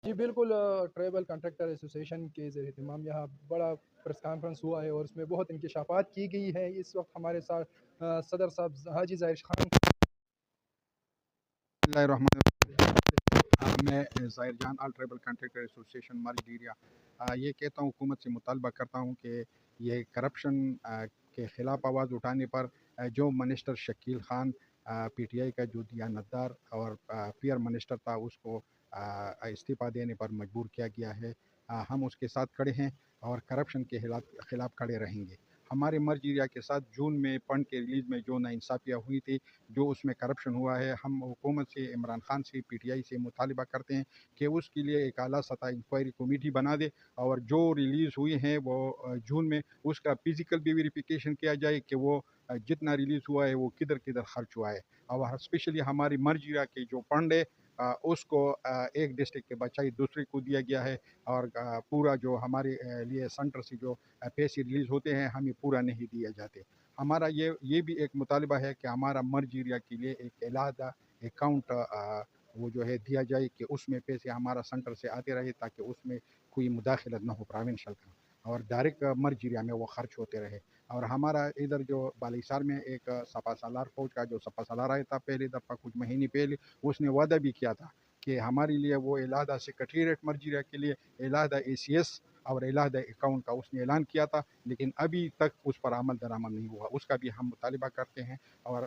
جی بالکل، travel contractor association کے زیر اہتمام یہاں بڑا پریس کانفرنس ہوا ہے اور اس میں بہت انکشافات کی گئی ہیں۔ اس وقت ہمارے ساتھ صدر صاحب حاجی ظاہر خان۔ بسم اللہ الرحمن الرحیم۔ میں ظاہر جان آل ٹرائبل کنٹریکٹر ایسوسیشن مرج ڈیریا یہ کہتا ہوں، حکومت سے مطالبہ کرتا ہوں کہ یہ کرپشن کے خلاف آواز اٹھانے پر جو minister Shakeel Khan P T I کا جو دیانتدار اور پیئر منسٹر تھا، اس کو استعفیٰ دینے پر مجبور کیا گیا ہے، ہم اس کے ساتھ کھڑے ہیں اور کرپشن کے خلاف کھڑے رہیں گے۔ ہمارے مرج ایریا کے ساتھ جون میں فنڈ کے ریلیز میں جو ناانصافیاں ہوئی تھی، جو اس میں کرپشن ہوا ہے، ہم حکومت سے، عمران خان سے، پی ٹی آئی سے مطالبہ کرتے ہیں کہ اس کے لیے ایک اعلیٰ سطح انکوائری کمیٹی بنا دے اور جو ریلیز ہوئی ہیں وہ جون میں، اس کا فزیکل بھی ویریفیکیشن کیا جائے کہ وہ جتنا ریلیز ہوا ہے وہ کدھر کدھر خرچ ہوا ہے، اور اسپیشلی ہماری مرج ایریا کے جو فنڈ ہے اس کو ایک ڈسٹرکٹ کے بچائی دوسرے کو دیا گیا ہے، اور پورا جو ہمارے لیے سینٹر سے جو پیسے ریلیز ہوتے ہیں ہمیں پورا نہیں دیے جاتے۔ ہمارا یہ بھی ایک مطالبہ ہے کہ ہمارا مرج ایریا کے لیے ایک علیحدہ اکاؤنٹ وہ جو ہے دیا جائے کہ اس میں پیسے ہمارا سینٹر سے آتے رہے، تاکہ اس میں کوئی مداخلت نہ ہو پروونشل کا، اور ڈائریکٹ مرج ایریا میں وہ خرچ ہوتے رہے۔ اور ہمارا ادھر جو بالیسار میں ایک سپا سالار فوج کا جو سپا سالار آیا تھا پہلی دفعہ کچھ مہینے پہلے، اس نے وعدہ بھی کیا تھا کہ ہمارے لیے وہ علیحدہ سیکریٹریٹ مرج ایریا کے لیے علیحدہ اے سی ایس اور علیحدہ اکاؤنٹ کا اس نے اعلان کیا تھا، لیکن ابھی تک اس پر عمل درآمد نہیں ہوا۔ اس کا بھی ہم مطالبہ کرتے ہیں، اور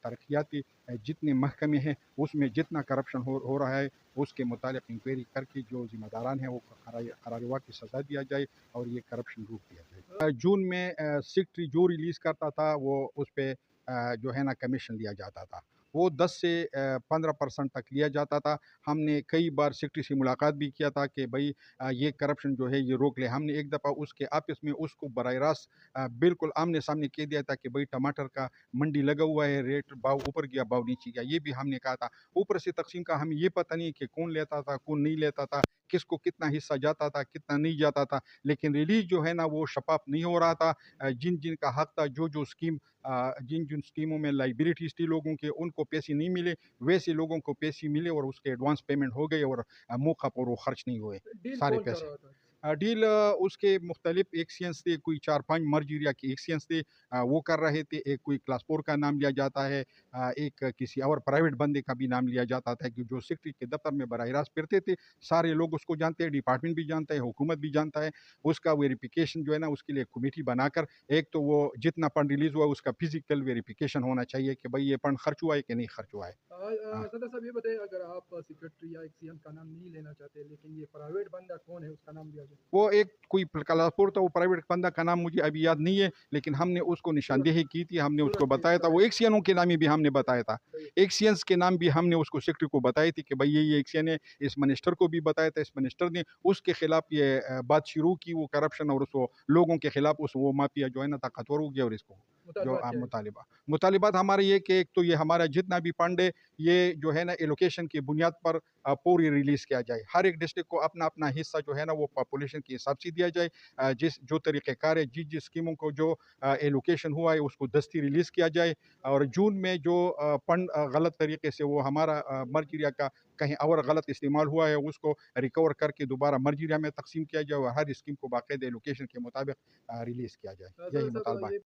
ترقیاتی جتنے محکمے ہیں اس میں جتنا کرپشن ہو رہا ہے اس کے متعلق انکوائری کر کے جو ذمہ داران ہیں وہ قرار واقع کی سزا دیا جائے اور یہ کرپشن روک دیا جائے۔ جون میں سیکٹری جو ریلیز کرتا تھا وہ اس پہ جو ہے نا کمیشن لیا جاتا تھا، وہ 10 سے 15% تک لیا جاتا تھا۔ ہم نے کئی بار سیکٹری سے ملاقات بھی کیا تھا کہ بھائی یہ کرپشن جو ہے یہ روک لے۔ ہم نے ایک دفعہ اس کے آفس میں اس کو براہ راست بالکل آمنے سامنے کہہ دیا تھا کہ بھائی ٹماٹر کا منڈی لگا ہوا ہے، ریٹ باؤ اوپر گیا باؤ نیچے گیا، یہ بھی ہم نے کہا تھا۔ اوپر سے تقسیم کا ہمیں یہ پتہ نہیں کہ کون لیتا تھا کون نہیں لیتا تھا، کس کو کتنا حصہ جاتا تھا کتنا نہیں جاتا تھا، لیکن ریلیز جو ہے نا وہ شفاف نہیں ہو رہا تھا۔ جن جن کا حق تھا، جو اسکیم جن اسکیموں میں لائبلٹیز تھی لوگوں کے، ان کو پیسے نہیں ملے، ویسے لوگوں کو پیسے ملے اور اس کے ایڈوانس پیمنٹ ہو گئے اور موقع پر وہ خرچ نہیں ہوئے ڈیل سارے کون کر پیسے۔ رہا تھا؟ ڈیل اس کے مختلف ایکسینس تھے، کوئی 4-5 مرج ایریا کے ایکسینس تھے، وہ کر رہے تھے۔ ایک کوئی کلاس 4 کا نام لیا جاتا ہے، ایک کسی اور پرائیویٹ بندے کا بھی نام لیا جاتا تھا، کہ جو سیکٹری کے دفتر میں براہ راست پھرتے تھے، سارے لوگ اس کو جانتے ہیں، ڈپارٹمنٹ بھی جانتا ہے، حکومت بھی جانتا ہے۔ اس کا ویریفیکیشن جو ہے نا اس کے لیے کمیٹی بنا کر، ایک تو وہ جتنا فنڈ ریلیز ہوا اس کا فزیکل ویریفیکیشن ہونا چاہیے کہ بھائی یہ فنڈ خرچ ہوا ہے کہ نہیں خرچ ہوا ہے۔ صدر صاحب یہ بتائیے، اگر آپ سیکرٹری یا ایک سی ایم کا نام نہیں لینا چاہتے لیکن یہ پرائیویٹ بندہ کون ہے اس کا نام لیا جائے؟ وہ ایک کوئی کلاسپور تھا، وہ پرائیویٹ بندہ کا نام مجھے ابھی یاد نہیں ہے، لیکن ہم نے اس کو نشاندہی کی تھی، ہم نے اس کو بتایا تھا، وہ ایکسینوں کے نام بھی ہم نے بتایا تھا، ایکسینس کے نام بھی ہم نے اس کو سیکٹری کو بتائی تھی کہ بھائی یہ ایکسین ہے۔ اس منسٹر کو بھی بتایا تھا، اس منسٹر نے اس کے خلاف یہ بات شروع کی، وہ کرپشن اور اس کو لوگوں کے خلاف اس وہ مافیا جو ہے نا طاقتور ہو گیا، اور اس کو جو مطالبات ہمارے یہ کہ ایک تو یہ ہمارا جتنا بھی فنڈ ہے یہ جو ہے نا ایلوکیشن کی بنیاد پر پوری ریلیز کیا جائے۔ ہر ایک ڈسٹرکٹ کو اپنا اپنا حصہ جو ہے نا وہ پاپولیشن کے حساب سے دیا جائے، جو طریقہ کار ہے، جس اسکیموں کو جو ایلوکیشن ہوا ہے اس کو دستی ریلیز کیا جائے، اور جون میں جو فنڈ غلط طریقے سے وہ ہمارا مرج ایریا کا کہیں اور غلط استعمال ہوا ہے اس کو ریکور کر کے دوبارہ مرج ایریا میں تقسیم کیا جائے، اور ہر اسکیم کو باقاعدہ ایلوکیشن کے مطابق ریلیز کیا جائے۔ یہی مطالبہ ہے۔